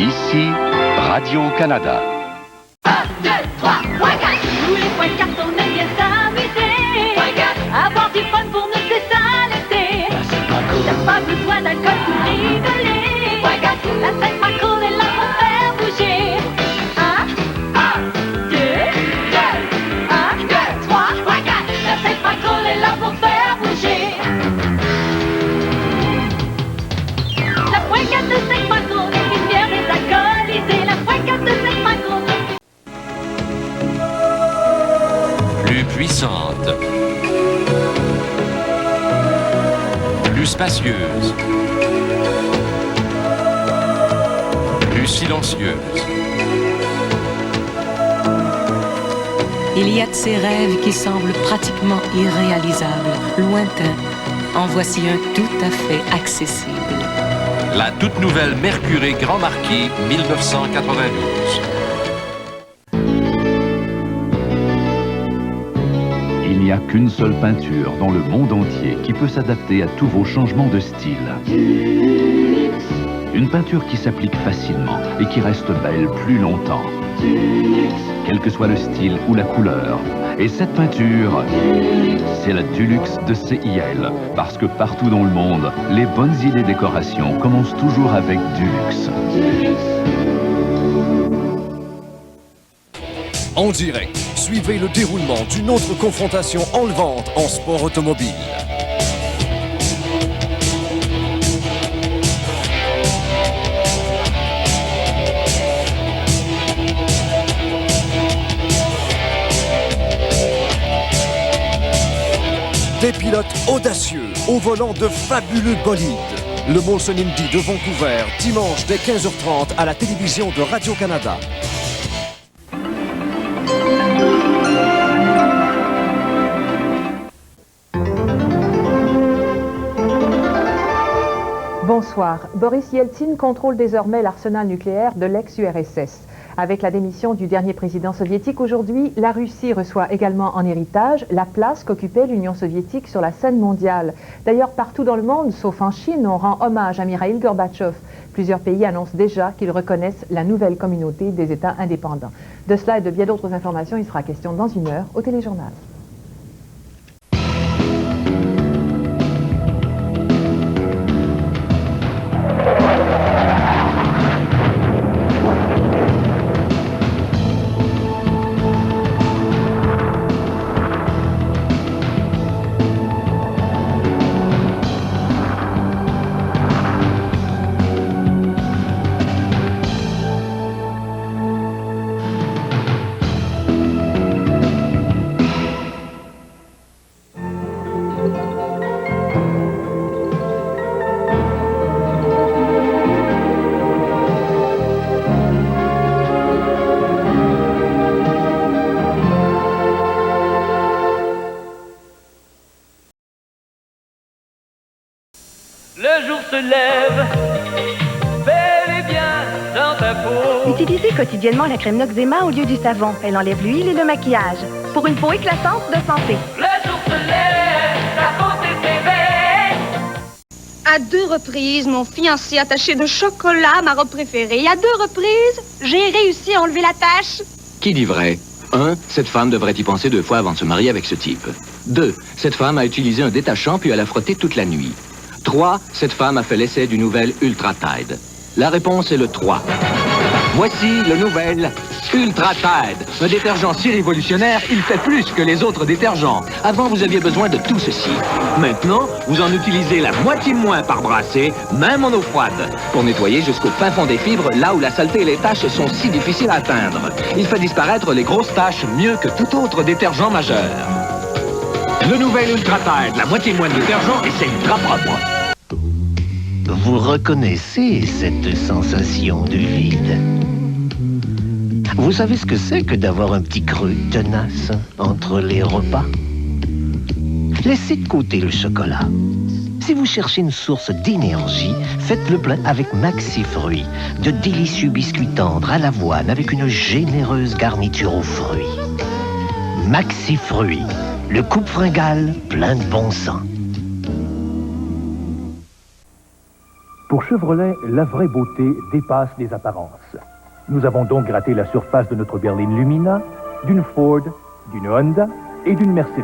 Ici, Radio-Canada. 1, 2, 3, point 4. Tous les points 4, on aime bien s'amuser. Point 4. Avoir du fun pour nous, c'est ça l'été. T'as pas besoin d'alcool pour rigoler. Point 4. La tête macro est là pour faire bouger. 1, 2, 1, 2, 3, point 4. La tête macro est là pour faire bouger. La point 4 de cette macro est une bière désalcoolisée. La point 4 de cette macro. Plus puissante, plus spacieuse, plus silencieuse. Il y a de ces rêves qui semblent pratiquement irréalisables, lointains. En voici un tout à fait accessible. La toute nouvelle Mercury Grand Marquis 1992. Il n'y a qu'une seule peinture dans le monde entier qui peut s'adapter à tous vos changements de style. Une peinture qui s'applique facilement et qui reste belle plus longtemps. Quel que soit le style ou la couleur. Et cette peinture, c'est la Dulux de CIL. Parce que partout dans le monde, les bonnes idées décoration commencent toujours avec Dulux. En direct, suivez le déroulement d'une autre confrontation enlevante en sport automobile. Des pilotes audacieux au volant de fabuleux bolides. Le Molson Indy de Vancouver, dimanche dès 15h30 à la télévision de Radio-Canada. Bonsoir. Boris Yeltsin contrôle désormais l'arsenal nucléaire de l'ex-URSS. Avec la démission du dernier président soviétique aujourd'hui, la Russie reçoit également en héritage la place qu'occupait l'Union soviétique sur la scène mondiale. D'ailleurs, partout dans le monde, sauf en Chine, on rend hommage à Mikhaïl Gorbatchev. Plusieurs pays annoncent déjà qu'ils reconnaissent la nouvelle communauté des États indépendants. De cela et de bien d'autres informations, il sera question dans une heure au téléjournal. Le jour se lève, bel et bien dans ta peau. Utilisez quotidiennement la crème Noxzema au lieu du savon. Elle enlève l'huile et le maquillage. Pour une peau éclatante de santé. Le jour se lève, ta beauté s'éveille. À 2 reprises, mon fiancé attaché de chocolat, ma robe préférée. Et à 2 reprises, j'ai réussi à enlever la tache. Qui dit vrai? 1. Cette femme devrait y penser 2 fois avant de se marier avec ce type. 2. Cette femme a utilisé un détachant puis elle a frotté toute la nuit. 3. Cette femme a fait l'essai du nouvel Ultra Tide. La réponse est le 3. Voici le nouvel Ultra Tide. Un détergent si révolutionnaire, il fait plus que les autres détergents. Avant, vous aviez besoin de tout ceci. Maintenant, vous en utilisez la moitié moins par brassée, même en eau froide, pour nettoyer jusqu'au fin fond des fibres, là où la saleté et les taches sont si difficiles à atteindre. Il fait disparaître les grosses taches mieux que tout autre détergent majeur. Le nouvel Ultra Tide, la moitié moins de détergent et c'est ultra propre. Vous reconnaissez cette sensation de vide? Vous savez ce que c'est que d'avoir un petit creux tenace entre les repas? Laissez de côté le chocolat. Si vous cherchez une source d'énergie, faites le plein avec Maxi Fruits, de délicieux biscuits tendres à l'avoine avec une généreuse garniture aux fruits. Maxi Fruits, le coupe fringale plein de bon sens. Pour Chevrolet, la vraie beauté dépasse les apparences. Nous avons donc gratté la surface de notre berline Lumina, d'une Ford, d'une Honda et d'une Mercedes.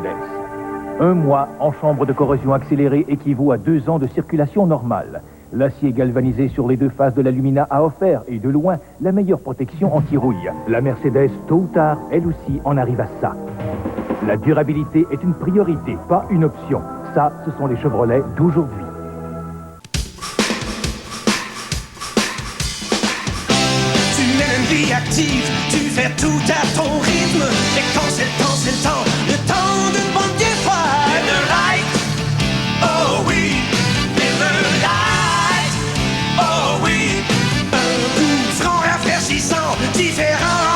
1 mois en chambre de corrosion accélérée équivaut à 2 ans de circulation normale. L'acier galvanisé sur les 2 faces de la Lumina a offert, et de loin, la meilleure protection anti-rouille. La Mercedes, tôt ou tard, elle aussi en arrive à ça. La durabilité est une priorité, pas une option. Ça, ce sont les Chevrolet d'aujourd'hui. Tu mènes une vie active, tu fais tout à ton rythme. Et quand c'est le temps, c'est le temps d'une bonne bière froide. Miller Lite, oh oui, Miller Lite, oh oui. Un goût franc, rafraîchissant, différent.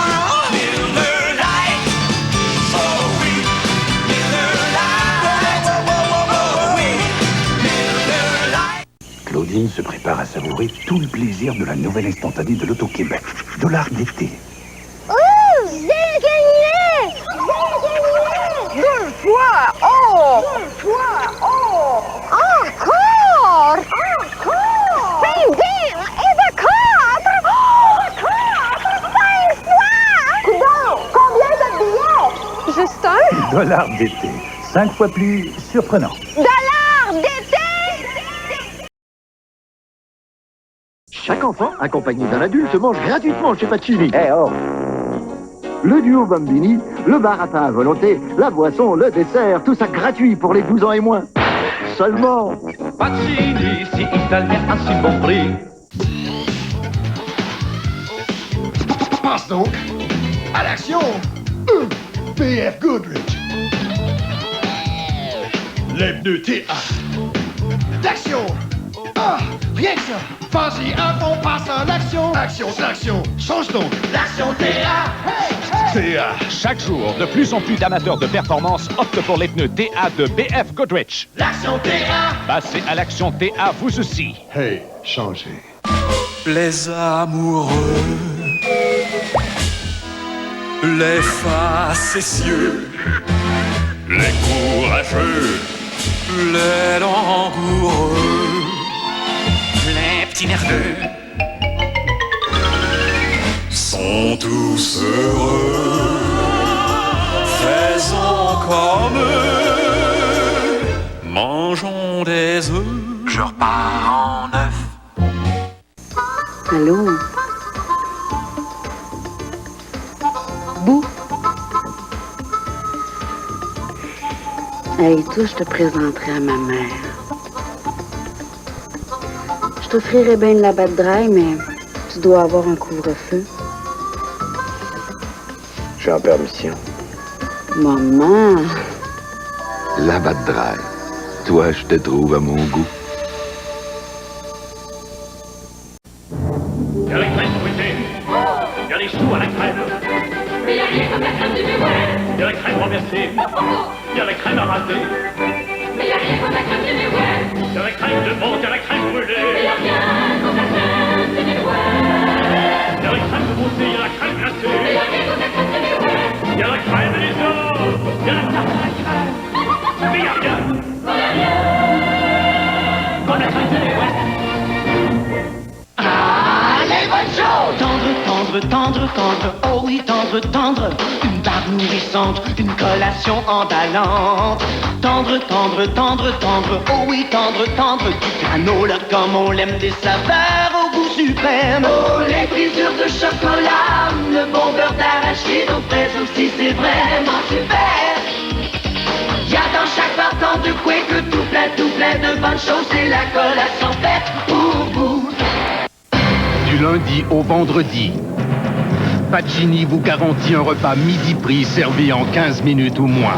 Miller Lite, oh oui, Miller Lite, oh oui, Miller Lite. Claudine se prépare à savourer tout le plaisir de la nouvelle instantanée de l'Auto-Québec. Dollar d'été. Oh, j'ai gagné! 2 fois! Oh! 2 fois! Oh! Encore! Encore! C'est bien! Et de 4! Oh! 5 fois! Coudonc! Combien de billets? Juste un? Dollar d'été. 5 fois plus surprenant. Dollar d'été! Chaque enfant, accompagné d'un adulte, mange gratuitement chez Pacini. Eh oh! Le duo Bambini, le bar à pain à volonté, la boisson, le dessert, tout ça gratuit pour les 12 ans et moins. Seulement... Pacini, si italien à si bon prix. Passe donc à l'action. BF Goodrich. Les pneus TA. D'action. Ah, rien que ça. Vas-y, à fond, passe à l'action. L'action. Change donc. L'action TA. TA. Chaque jour, de plus en plus d'amateurs de performance optent pour les pneus TA de BF Goodrich. L'action TA. Passez à l'action TA vous aussi. Hey, changez. Les amoureux, les facétieux, les courageux, les langoureux, les petits nerveux sont tous heureux. Faisons comme eux, mangeons des œufs. Je repars en neuf. Allô? Bou? Hey, toi, je te présenterai à ma mère. Je t'offrirais bien de la batte dry, mais tu dois avoir un couvre-feu. Je suis en permission. Maman! La batte dry. Toi, je te trouve à mon goût. Il y a la crème fouettée. Il y a les choux à la crème. Mais il n'y a rien comme la crème du Miway. Il y a la crème renversée. Il y a la crème à raser. Mais il n'y a rien comme la crème du Miway. Il y a la crème de menthe, il y a la crème brûlée. Mais il n'y a rien comme la crème du Miway. Il y a la crème de beauté, il y a la crème glacée. Mais il n'y a rien comme la crème du Miway. Il y a la crème des os. Il y a la tarte à la crème. Mais il n'y a rien. Comme la crème du Miway. Les bonnes choses! Tendre, oh oui, tendre, une barbe nourrissante, une collation emballante. Tendre, oh oui, tendre, du granola comme on l'aime, des saveurs au goût suprême. Oh, les brisures de chocolat, le bon beurre d'arachide aux fraises aussi, c'est vraiment super. Y'a dans chaque partant de quoi que tout plein de bonnes choses, c'est la collation faite pour vous. Du lundi au vendredi, Pacini vous garantit un repas midi prix servi en 15 minutes ou moins.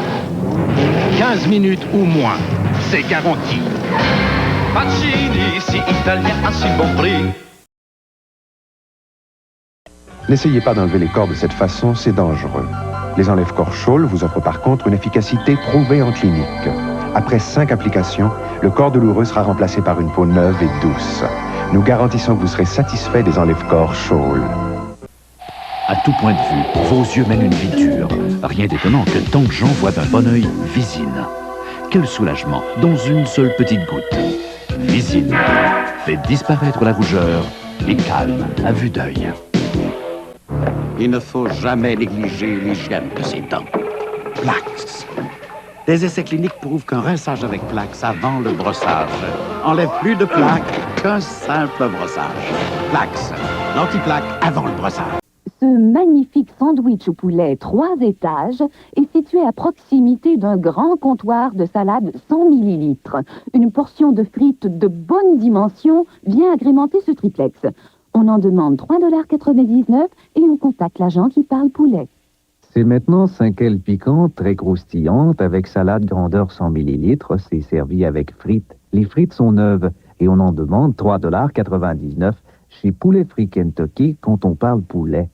15 minutes ou moins, c'est garanti. Pacini, si italien à si bon prix. N'essayez pas d'enlever les corps de cette façon, c'est dangereux. Les enlève-corps Scholl vous offrent par contre une efficacité prouvée en clinique. Après 5 applications, le corps douloureux sera remplacé par une peau neuve et douce. Nous garantissons que vous serez satisfait des enlève-corps Scholl. À tout point de vue, vos yeux mènent une vie dure. Rien d'étonnant que tant de gens voient d'un bon œil Visine. Quel soulagement dans une seule petite goutte. Visine. fait disparaître la rougeur et calme à vue d'œil. Il ne faut jamais négliger l'hygiène de ses dents. Plax. Des essais cliniques prouvent qu'un rinçage avec Plax avant le brossage enlève plus de plaques qu'un simple brossage. Plax, l'anti-plaque avant le brossage. Ce magnifique sandwich au poulet 3 étages est situé à proximité d'un grand comptoir de salade 100 ml. Une portion de frites de bonne dimension vient agrémenter ce triplex. On en demande 3,99 $ et on contacte l'agent qui parle poulet. C'est maintenant 5 ailes piquantes, très croustillantes, avec salade grandeur 100 ml. C'est servi avec frites. Les frites sont neuves et on en demande 3,99 $ chez Poulet Frit Kentucky quand on parle poulet.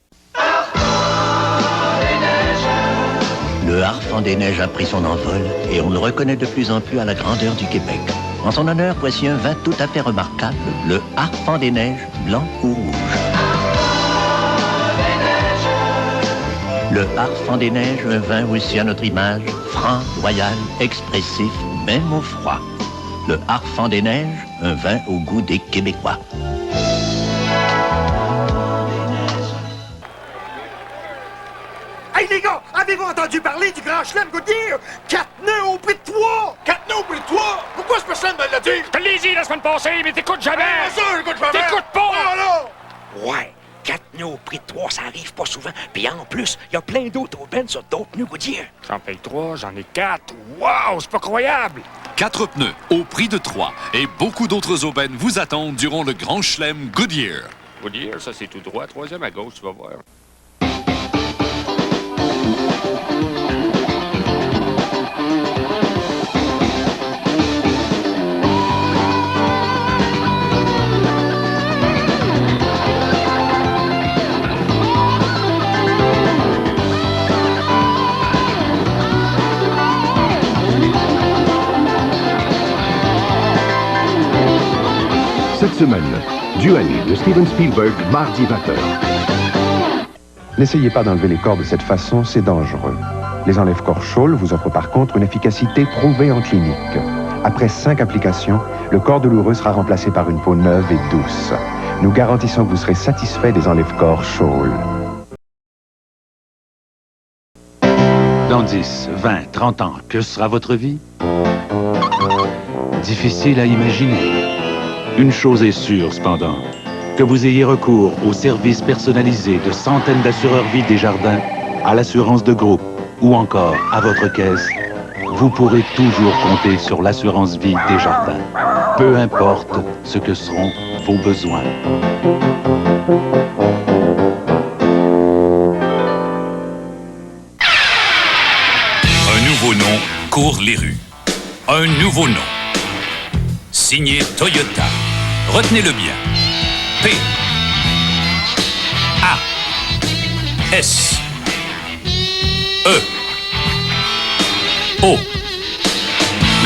Le Harfang des Neiges a pris son envol et on le reconnaît de plus en plus à la grandeur du Québec. En son honneur, voici un vin tout à fait remarquable, le Harfang des Neiges, blanc ou rouge. Le Harfang des Neiges, un vin aussi à notre image, franc, loyal, expressif, même au froid. Le Harfang des Neiges, un vin au goût des Québécois. Hey les gars, avez-vous entendu parler du Grand Chelem Goodyear? 4 nœuds au prix de 3! 4 nœuds au prix de 3? Pourquoi ce personne me l'a dit? Je te l'ai dit la semaine passée, mais t'écoutes jamais! Ça, j'écoute jamais! T'écoutes pas! Ah non! Ouais, 4 nœuds au prix de 3, ça arrive pas souvent. Puis en plus, il y a plein d'autres aubaines sur d'autres nœuds Goodyear. J'en paye 3, j'en ai 4. Wow, c'est pas croyable! 4 pneus au prix de 3 et beaucoup d'autres aubaines vous attendent durant le Grand Chelem Goodyear. Goodyear, ça c'est tout droit. 3e à gauche, tu vas voir. Cette semaine, Duani de Steven Spielberg, mardi 20h. N'essayez pas d'enlever les corps de cette façon, c'est dangereux. Les enlève-corps Scholl vous offrent par contre une efficacité prouvée en clinique. Après 5 applications, le corps douloureux sera remplacé par une peau neuve et douce. Nous garantissons que vous serez satisfait des enlève-corps Scholl. Dans 10, 20, 30 ans, que sera votre vie? Difficile à imaginer. Une chose est sûre, cependant, que vous ayez recours aux services personnalisés de centaines d'assureurs vie Desjardins, à l'assurance de groupe ou encore à votre caisse, vous pourrez toujours compter sur l'assurance vie Desjardins, peu importe ce que seront vos besoins. Un nouveau nom court les rues. Un nouveau nom. Signé Toyota. Retenez-le bien. P. A. S. E. O.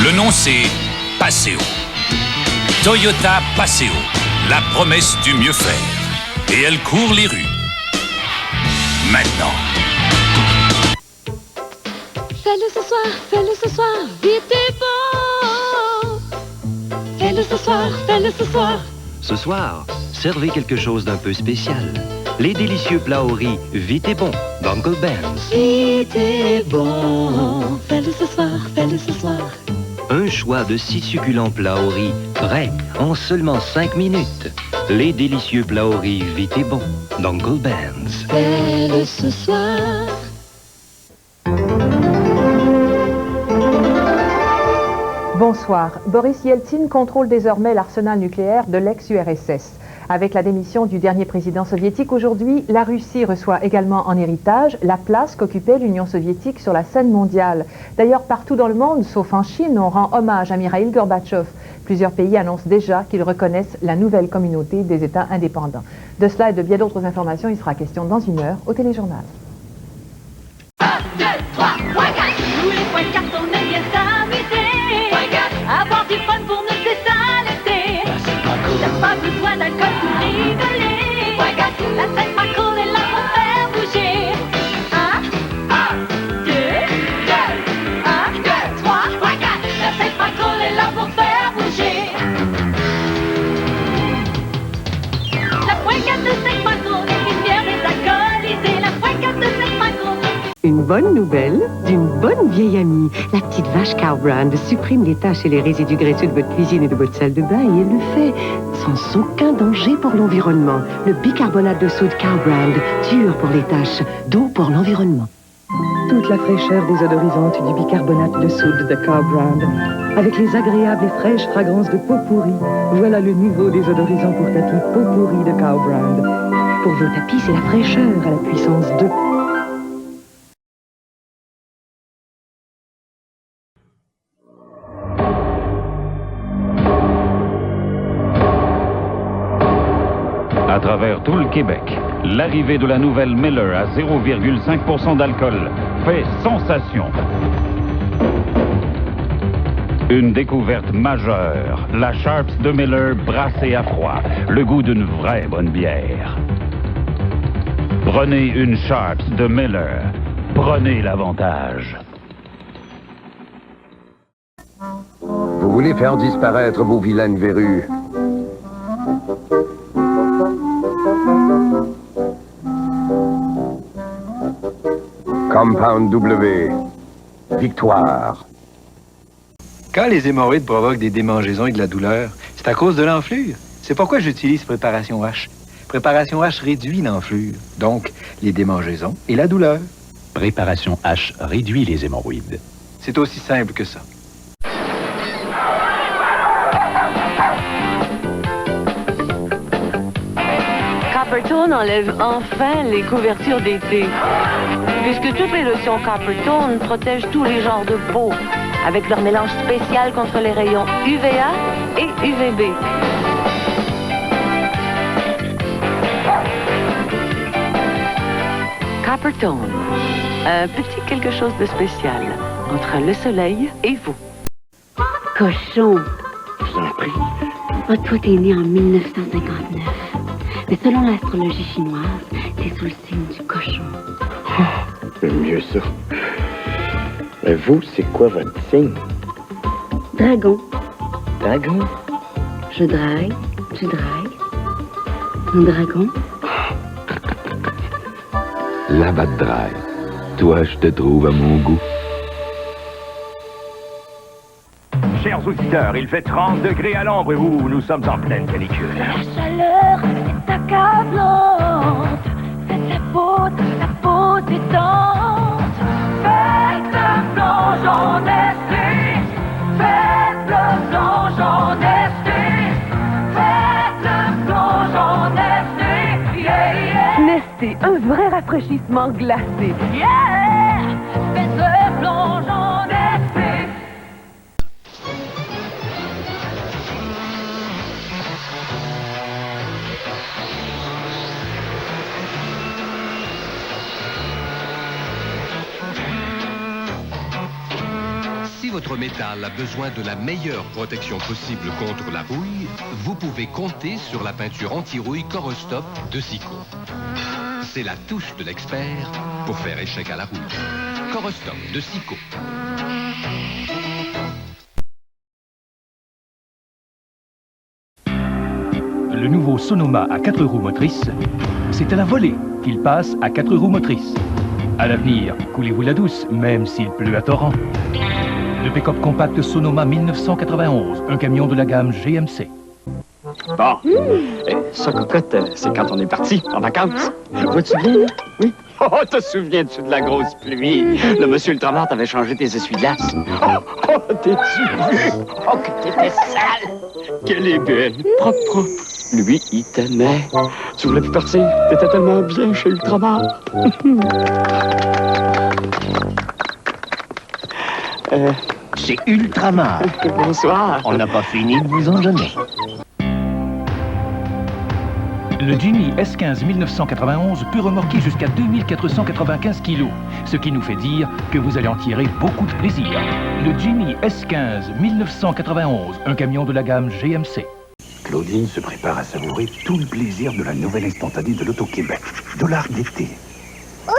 Le nom c'est Paseo. Toyota Paseo. La promesse du mieux faire. Et elle court les rues. Maintenant. Fais-le ce soir, fais-le ce soir, vite et bon. Fais-le ce soir, fais-le ce soir. Ce soir, servez quelque chose d'un peu spécial. Les délicieux plats au riz vite et bon d'Uncle Ben's. Vite et bon. Fais-le ce soir, fais-le ce soir. Un choix de 6 succulents plats au riz prêts en seulement 5 minutes. Les délicieux plats au riz vite et bon d'Uncle Ben's. Fais-le ce soir. Bonsoir. Boris Yeltsin contrôle désormais l'arsenal nucléaire de l'ex-URSS. Avec la démission du dernier président soviétique aujourd'hui, la Russie reçoit également en héritage la place qu'occupait l'Union soviétique sur la scène mondiale. D'ailleurs, partout dans le monde, sauf en Chine, on rend hommage à Mikhaïl Gorbatchev. Plusieurs pays annoncent déjà qu'ils reconnaissent la nouvelle communauté des États indépendants. De cela et de bien d'autres informations, il sera question dans 1 heure au téléjournal. 1, 2, 3, 4. Tous les points de carte, on aime bien s'amuser. Avoir du fun pour nous, c'est ça l'été. T'as pas besoin d'alcool pour rigoler. La scène macro est là pour faire bouger. 1, 2, 1, 2, 3, 4. La scène macro est là pour faire bouger. une bonne nouvelle d'une bonne vieille amie. La petite vache Cow Brand supprime les taches et les résidus graisseux de votre cuisine et de votre salle de bain et elle le fait sans aucun danger pour l'environnement. Le bicarbonate de soude Cow Brand, dur pour les taches, doux pour l'environnement. Toute la fraîcheur désodorisante du bicarbonate de soude de Cow Brand, avec les agréables et fraîches fragrances de peau pourrie, voilà le nouveau désodorisant pour tapis peau pourrie de Cow Brand. Pour vos tapis, c'est la fraîcheur à la puissance 2. À travers tout le Québec, l'arrivée de la nouvelle Miller à 0,5% d'alcool fait sensation. Une découverte majeure, la Sharps de Miller brassée à froid, le goût d'une vraie bonne bière. Prenez une Sharps de Miller, prenez l'avantage. Vous voulez faire disparaître vos vilaines verrues? Compound W. Victoire. Quand les hémorroïdes provoquent des démangeaisons et de la douleur, c'est à cause de l'enflure. C'est pourquoi j'utilise Préparation H. Préparation H réduit l'enflure, donc les démangeaisons et la douleur. Préparation H réduit les hémorroïdes. C'est aussi simple que ça. Coppertone enlève enfin les couvertures d'été. Puisque toutes les lotions Coppertone protègent tous les genres de peau, avec leur mélange spécial contre les rayons UVA et UVB. Coppertone, un petit quelque chose de spécial entre le soleil et vous. Cochon. Je t'en prie. Ah, toi, t'es né en 1959. Mais selon l'astrologie chinoise, t'es sous le signe du cochon. J'aime mieux ça. Mais vous, c'est quoi votre signe? Dragon. Dragon? Je drague, tu dragues. Un dragon. La batte drague. Toi, je te trouve à mon goût. Chers auditeurs, il fait 30 degrés à l'ombre et nous sommes en pleine canicule. La chaleur est accablante. Faites la peau détente. Faites le plonge en été. Faites le plonge en été. Faites le plonge en été. Yeah, yeah. Nesté, un vrai rafraîchissement glacé. Yeah! Faites le plonge en été. Si votre métal a besoin de la meilleure protection possible contre la rouille, vous pouvez compter sur la peinture anti-rouille Corostop de Sico. C'est la touche de l'expert pour faire échec à la rouille. Corostop de Sico. Le nouveau Sonoma à 4 roues motrices, c'est à la volée qu'il passe à 4 roues motrices. À l'avenir, coulez-vous la douce, même s'il pleut à torrent. Le pick-up compact Sonoma 1991, un camion de la gamme GMC. Bon, ça, cocotte, c'est quand on est parti en vacances. Vois-tu bien, là? Oui. Oh, te souviens-tu de la grosse pluie? Le monsieur Ultramar t'avait changé tes essuie-glaces. Oh, t'es-tu vu? Oh, que t'étais sale! Qu'elle est belle, propre, propre. Lui, il t'aimait. Tu voulais plus partir? T'étais tellement bien chez Ultramar. C'est Ultramar. Bonsoir. On n'a pas fini de vous en donner. Le Jimny S15 1991 peut remorquer jusqu'à 2495 kg, ce qui nous fait dire que vous allez en tirer beaucoup de plaisir. Le Jimny S15 1991, un camion de la gamme GMC. Claudine se prépare à savourer tout le plaisir de la nouvelle instantanée de l'Auto-Québec. $1 d'été. Oh,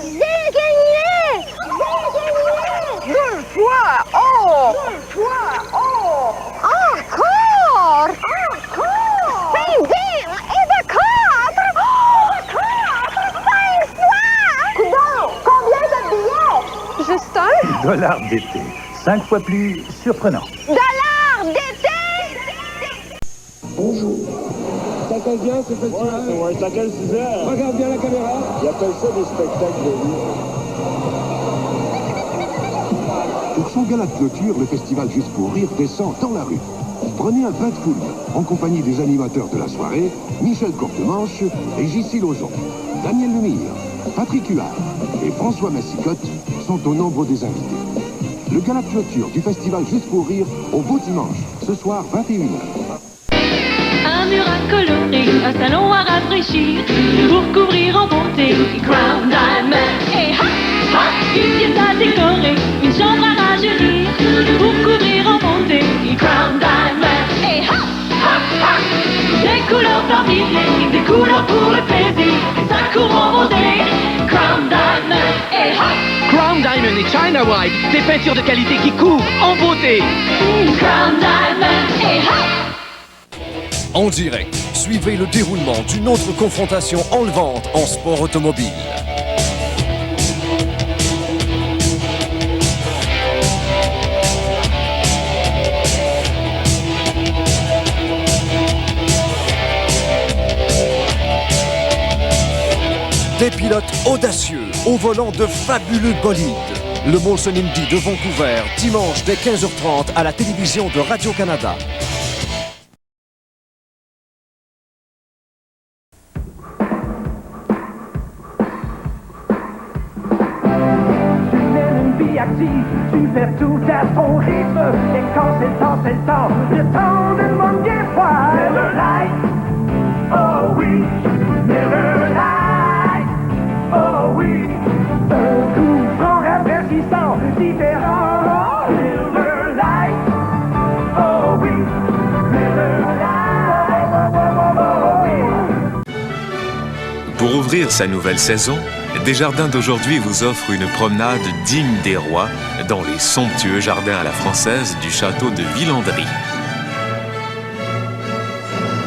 j'ai gagné! J'ai gagné! 2 fois! Oh! 2 fois! Oh! Encore! Encore! 5 billes et de 4! Oh! 4! 5 fois! Coudon, combien de billets? Dollars d'été. 5 fois plus surprenant. Dollars d'été! Bonjour. Ça colle bien ce festival? Ouais, ça colle super. Regarde bien la caméra. Ils appellent ça des spectacles de vie. Pour son gala de clôture, le festival Juste pour Rire descend dans la rue. Prenez un bain de foule en compagnie des animateurs de la soirée, Michel Courtemanche et J.C. Lauzon. Daniel Lemire, Patrick Huard et François Massicotte sont au nombre des invités. Le gala de clôture du festival Juste pour Rire au Beau Dimanche, ce soir 21h. Un mur à colorer, un salon à rafraîchir, pour couvrir en beauté, Crown Diamond. Et ha, ha, une pièce à décorer, une chambre à rajeunir, pour couvrir en beauté, Crown Diamond. Et ha, ha, ha, des couleurs parmi des couleurs pour le plaisir, ça court en beauté, Crown Diamond. Et ha, Crown Diamond et China White, des peintures de qualité qui couvrent en beauté. Crown Diamond. Et ha. En direct, suivez le déroulement d'une autre confrontation enlevante en sport automobile. Des pilotes audacieux au volant de fabuleux bolides. Le Molson Indy de Vancouver, dimanche dès 15h30 à la télévision de Radio-Canada. Tu fais tout à ton rythme. Et quand c'est le temps de monde bien froid. Miller Lite, oh oui, Miller Lite, oh oui. Un coup franc rafraîchissant, différent. Miller Lite, oh oui, Miller Lite, oh oui. Pour ouvrir sa nouvelle saison, Desjardins d'aujourd'hui vous offre une promenade digne des rois dans les somptueux jardins à la française du château de Villandry.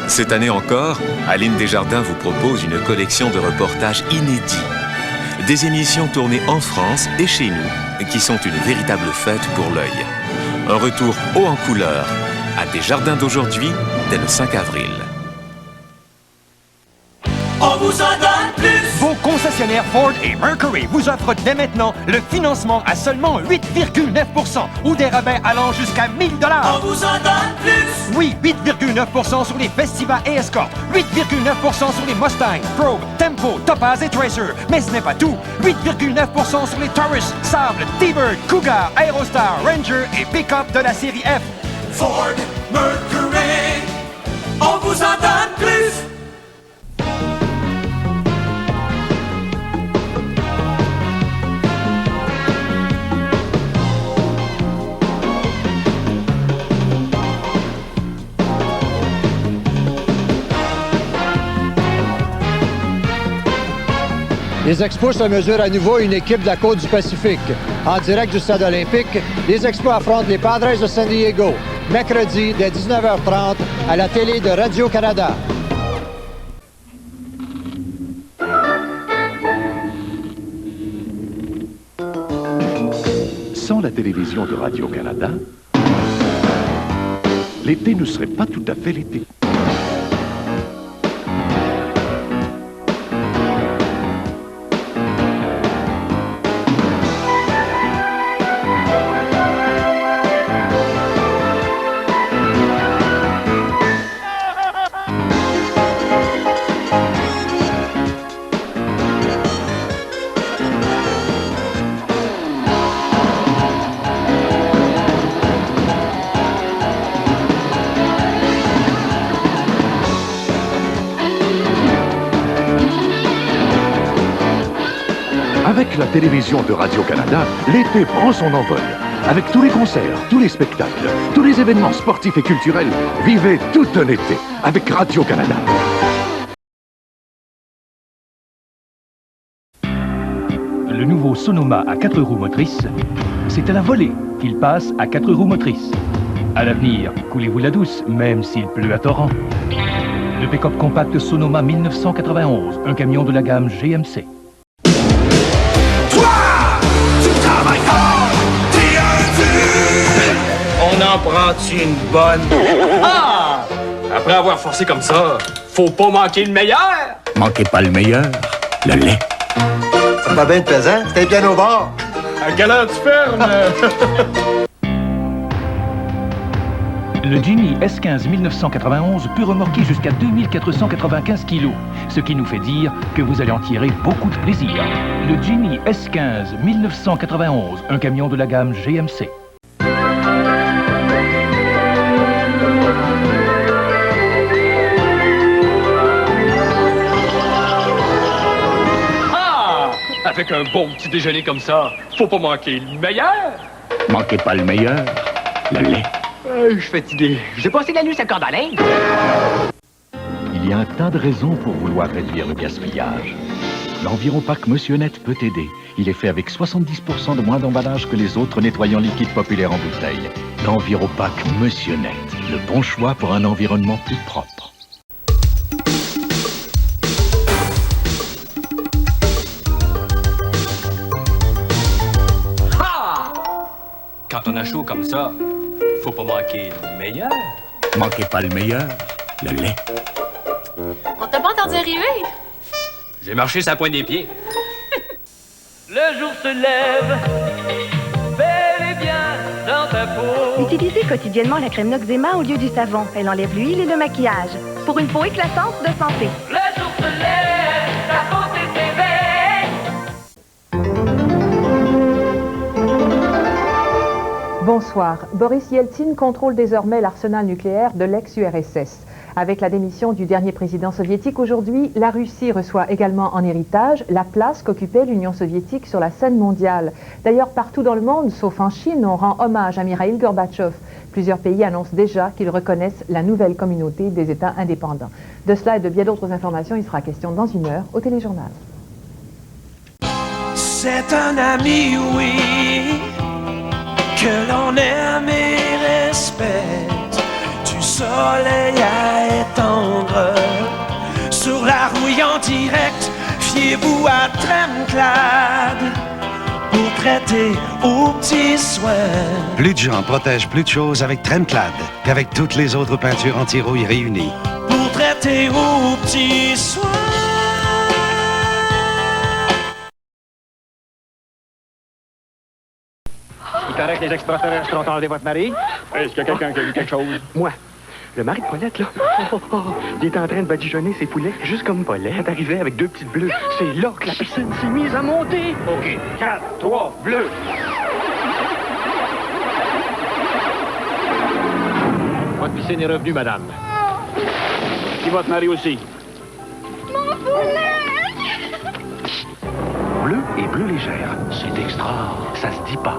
Cette année encore, Aline Desjardins vous propose une collection de reportages inédits. Des émissions tournées en France et chez nous, qui sont une véritable fête pour l'œil. Un retour haut en couleur à Desjardins d'aujourd'hui dès le 5 avril. On vous en donne plus! Vos concessionnaires Ford et Mercury vous offrent dès maintenant le financement à seulement 8,9% ou des rabais allant jusqu'à 1 000 $. On vous en donne plus! Oui, 8,9% sur les Festiva et Escort, 8,9% sur les Mustang, Probe, Tempo, Topaz et Tracer. Mais ce n'est pas tout. 8,9% sur les Taurus, Sable, T-Bird, Cougar, Aerostar, Ranger et Pick-Up de la série F. Ford, Mercury, on vous en donne plus! Les Expos se mesurent à nouveau une équipe de la côte du Pacifique. En direct du stade olympique, les Expos affrontent les Padres de San Diego, mercredi dès 19h30 à la télé de Radio-Canada. Sans la télévision de Radio-Canada, l'été ne serait pas tout à fait l'été. Avec la télévision de Radio-Canada, l'été prend son envol. Avec tous les concerts, tous les spectacles, tous les événements sportifs et culturels, vivez tout un été avec Radio-Canada. Le nouveau Sonoma à 4 roues motrices, c'est à la volée qu'il passe à 4 roues motrices. À l'avenir, coulez-vous la douce, même s'il pleut à torrent. Le pick-up compact Sonoma 1991, un camion de la gamme GMC. Tu travailles fort, t'es prends-tu une bonne? Ah! Après avoir forcé comme ça, faut pas manquer le meilleur! Manquez pas le meilleur, le lait. Ça va bien de pesant, c'était bien au bord. À quelle heure tu fermes? Le Jimny S15 1991 peut remorquer jusqu'à 2495 kg, ce qui nous fait dire que vous allez en tirer beaucoup de plaisir. Le Jimny S15 1991, un camion de la gamme GMC. Avec un bon petit déjeuner comme ça, faut pas manquer le meilleur! Manquez pas le meilleur, le lait. Je suis fatigué. J'ai passé la nuit sur le corde à linge. Il y a un tas de raisons pour vouloir réduire le gaspillage. L'Enviropack Monsieur Net peut aider. Il est fait avec 70% de moins d'emballage que les autres nettoyants liquides populaires en bouteille. L'Enviropack Monsieur Net, le bon choix pour un environnement plus propre. Quand on a chaud comme ça, faut pas manquer le meilleur. Manquez pas le meilleur, le lait. On t'a pas entendu arriver? J'ai marché sur la pointe des pieds. Le jour se lève, bel et bien dans ta peau. Utilisez quotidiennement la crème Noxzema au lieu du savon. Elle enlève l'huile et le maquillage. Pour une peau éclatante de santé. Le jour se lève, ta beauté s'éveille. Bonsoir. Boris Yeltsin contrôle désormais l'arsenal nucléaire de l'ex-URSS. Avec la démission du dernier président soviétique aujourd'hui, la Russie reçoit également en héritage la place qu'occupait l'Union soviétique sur la scène mondiale. D'ailleurs, partout dans le monde, sauf en Chine, on rend hommage à Mikhaïl Gorbatchev. Plusieurs pays annoncent déjà qu'ils reconnaissent la nouvelle communauté des États indépendants. De cela et de bien d'autres informations, il sera question dans une heure au téléjournal. C'est un ami, oui, que l'on aime et respecte, du soleil à étendre, sur la rouille en direct, fiez-vous à Tremclad, pour traiter aux petits soins. Plus de gens protègent plus de choses avec Tremclad qu'avec toutes les autres peintures anti-rouille réunies. Pour traiter aux petits soins. Il paraît que les extraterrestres ont enlevé votre mari. Est-ce qu'il y a quelqu'un qui a vu quelque chose? Moi. Le mari de Paulette, là, il est en train de badigeonner ses poulets, juste comme Paulette arrivait avec 2 petites bleues. C'est là que la piscine s'est mise à monter. OK, 4, 3, bleu. Votre piscine est revenue, madame. Et votre mari aussi. Mon poulet! Bleu et bleu légère, c'est extra, ça se dit pas.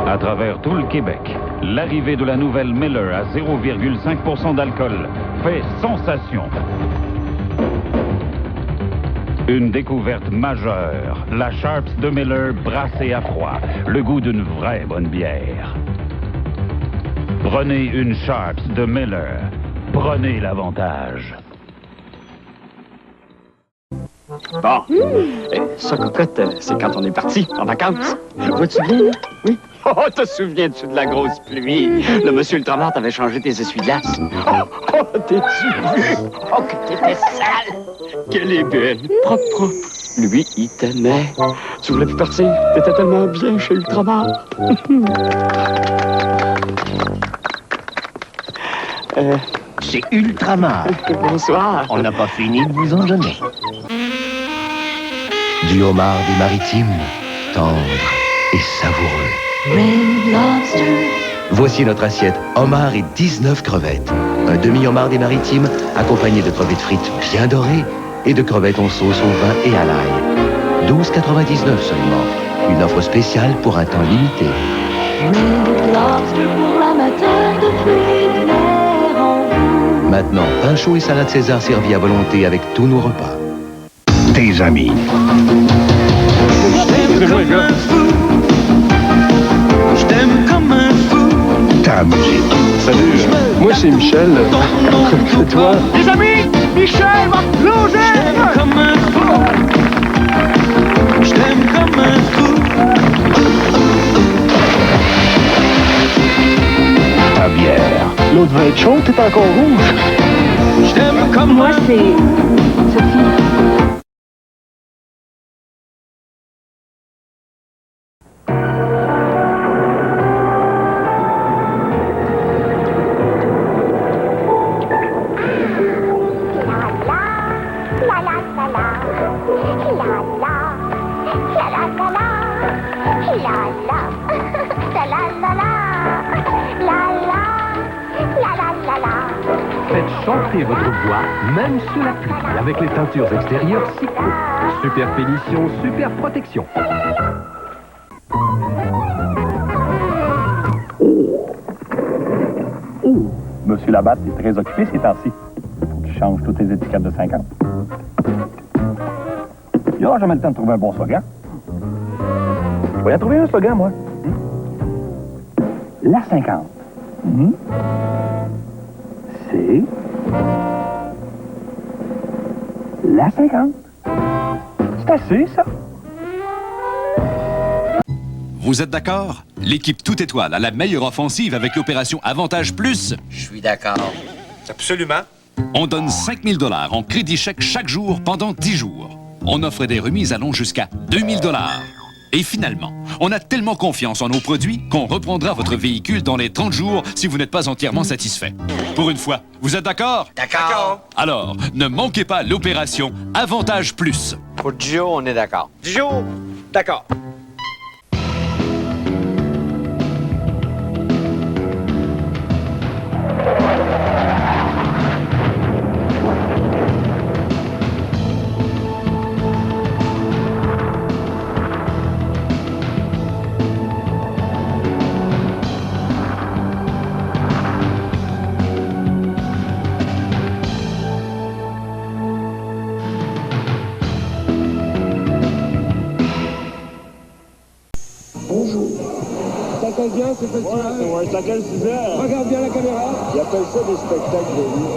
À travers tout le Québec, l'arrivée de la nouvelle Miller à 0,5% d'alcool fait sensation. Une découverte majeure, la Sharps de Miller brassée à froid, le goût d'une vraie bonne bière. Prenez une Sharps de Miller, prenez l'avantage. Bon. Ça, cocotte, c'est quand on est parti, en vacances. Vois-tu bien, là? Oui. Oh, te souviens-tu de la grosse pluie? Le monsieur Ultramar t'avait changé tes essuie-glaces. Oh, t'es-tu vu? Oh, que t'étais sale! Qu'elle est belle, propre, propre. Lui, il t'aimait. Tu voulais plus partir? T'étais tellement bien chez Ultramar. C'est Ultramar. Bonsoir. On n'a pas fini de vous en donner. Du homard des maritimes, tendre et savoureux. Red Lobster. Voici notre assiette homard et 19 crevettes. Un demi-homard des maritimes accompagné de crevettes frites bien dorées et de crevettes en sauce au vin et à l'ail. 12,99 seulement. Une offre spéciale pour un temps limité. Lobster pour l'amateur de fruits de mer en vous. Maintenant, pain chaud et salade César servis à volonté avec tous nos repas. Tes amis. Je t'aime comme un fou. Ta musique. Salut, moi c'est Michel. C'est toi? Les amis, Michel va plonger. Je t'aime comme un fou. Je t'aime comme un fou. Ta bière. L'autre va être chaude, t'es encore rouge. Je t'aime comme Moi, c'est Sophie. Faites chanter votre voix, même sous la pluie, avec les teintures extérieures Cico. Super finition, super protection. Monsieur Labatte est très occupé ces temps-ci. Faut qu'il change toutes les étiquettes de 50. Il aura jamais le temps de trouver un bon slogan. Je vais y en trouver un slogan, moi. La 50. C'est... La 50. C'est assez, ça. Vous êtes d'accord? L'équipe Tout Étoile a la meilleure offensive avec l'opération Avantage Plus. Je suis d'accord. Absolument. On donne 5 000 $ en crédit chèque chaque jour pendant 10 jours. On offre des remises allant jusqu'à 2 000 $. Et finalement, on a tellement confiance en nos produits qu'on reprendra votre véhicule dans les 30 jours si vous n'êtes pas entièrement satisfait. Pour une fois, vous êtes d'accord? D'accord. Alors, ne manquez pas l'opération Avantage Plus. Pour Joe, on est d'accord. Joe, d'accord. Bien ce festival. Ouais, c'est à quel sujet? Regarde bien la caméra. Ils appellent ça des spectacles de vie.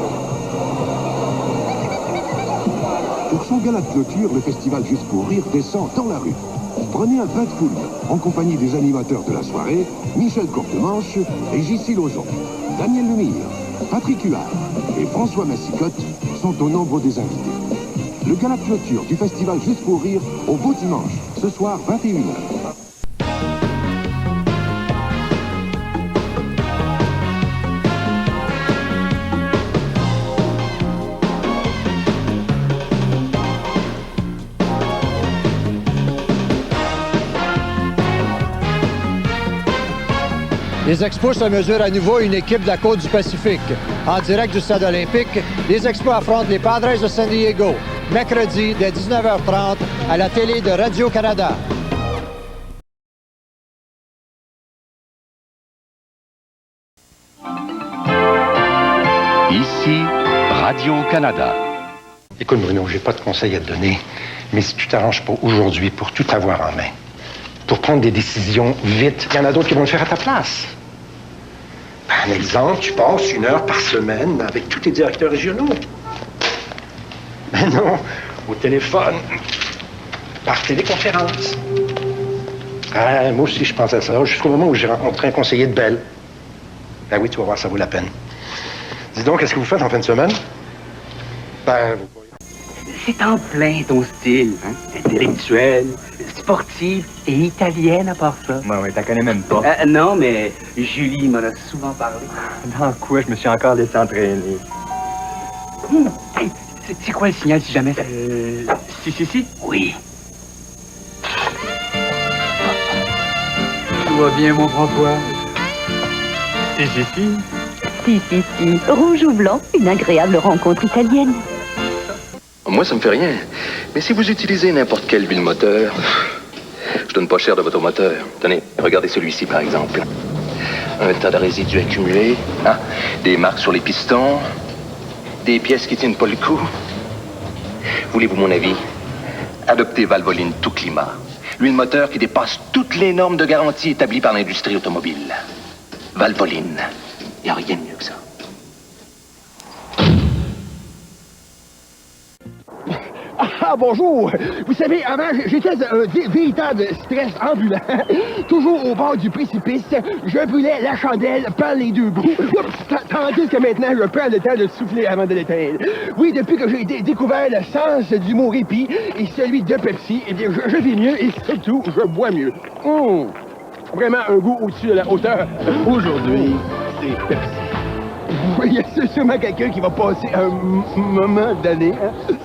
Pour son gala de clôture, le festival Juste pour rire descend dans la rue. Prenez un bain de foule en compagnie des animateurs de la soirée, Michel Courtemanche et J.C. Lauzon. Daniel Lemire, Patrick Huard et François Massicotte sont au nombre des invités. Le gala de clôture du festival Juste pour rire au Beau Dimanche, ce soir 21h. Les Expos se mesurent à nouveau une équipe de la côte du Pacifique. En direct du stade olympique, les Expos affrontent les Padres de San Diego, mercredi dès 19h30 à la télé de Radio-Canada. Ici, Radio-Canada. Écoute, Bruno, j'ai pas de conseils à te donner, mais si tu t'arranges pas aujourd'hui pour tout avoir en main, pour prendre des décisions vite, il y en a d'autres qui vont le faire à ta place. Un exemple, tu passes 1 heure par semaine avec tous tes directeurs régionaux. Mais non, au téléphone, par téléconférence. Ah, moi aussi, je pense à ça, jusqu'au moment où j'ai rencontré un conseiller de Bell. Ben oui, tu vas voir, ça vaut la peine. Dis donc, qu'est-ce que vous faites en fin de semaine? Ben, C'est en plein ton style, hein? Intellectuelle, sportive et italienne à part ça. Ouais, t'en connais même pas. Non, mais Julie m'en a souvent parlé. Dans quoi je me suis encore laissé entraîner? Hey, c'est quoi le signal si jamais ça... Si? Oui. Tout va bien, mon François? Si. Si. Rouge ou blanc, une agréable rencontre italienne. Moi, ça me fait rien. Mais si vous utilisez n'importe quelle huile moteur, je donne pas cher de votre moteur. Tenez, regardez celui-ci, par exemple. Un tas de résidus accumulés, hein? Des marques sur les pistons, des pièces qui tiennent pas le coup. Voulez-vous mon avis? Adoptez Valvoline tout climat. L'huile moteur qui dépasse toutes les normes de garantie établies par l'industrie automobile. Valvoline. Il n'y a rien de mieux que ça. Ah, bonjour! Vous savez, avant, j'étais un véritable stress ambulant. Toujours au bord du précipice, je brûlais la chandelle par les deux bouts. Tandis que maintenant, je prends le temps de souffler avant de l'éteindre. Oui, depuis que j'ai découvert le sens du mot répit et celui de Pepsi, eh bien, je vis mieux et surtout, je bois mieux. Vraiment un goût au-dessus de la hauteur. Aujourd'hui, c'est Pepsi. Il y a sûrement quelqu'un qui va passer un moment donné. Hein?